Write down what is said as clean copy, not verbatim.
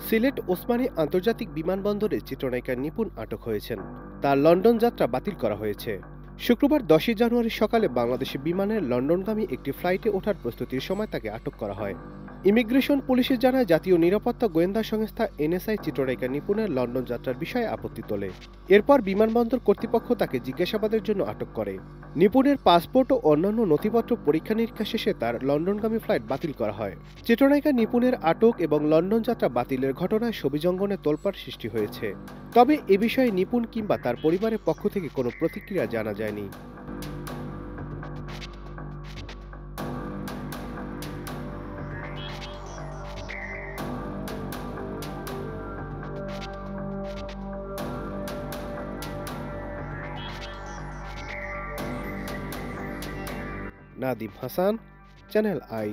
সিলেট ওসমানী আন্তর্জাতিক বিমানবন্দরে চিত্রনায়িকা নিপুণ আটক হয়েছেন। তার লন্ডন যাত্রা বাতিল করা হয়েছে। শুক্রবার 10 জানুয়ারি সকালে বাংলাদেশি বিমানের লন্ডনগামী একটি ফ্লাইটে ওঠার প্রস্তুতির সময় তাকে আটক করা হয়। ইমিগ্রেশন পুলিশে জানায়, জাতীয় নিরাপত্তা গোয়েন্দা সংস্থা এনএসআই চিত্রনায়িকা নিপুণের লন্ডন যাত্রার বিষয়ে আপত্তি তোলে। এরপর বিমানবন্দর কর্তৃপক্ষ তাকে জিজ্ঞাসাবাদের জন্য আটক করে। নিপুণের পাসপোর্ট ও অন্যান্য নথিপত্র পরীক্ষা নিরীক্ষা শেষে তার লন্ডনগামী ফ্লাইট বাতিল করা হয়। চিত্রনায়িকা নিপুণের আটক এবং লন্ডন যাত্রা বাতিলের ঘটনায় ছবিজঙ্গনে তোলপাড় সৃষ্টি হয়েছে। তবে এ বিষয়ে নিপুণ কিংবা তার পরিবারের পক্ষ থেকে কোনো প্রতিক্রিয়া জানা যায়নি। Nadim Hasan, channel I.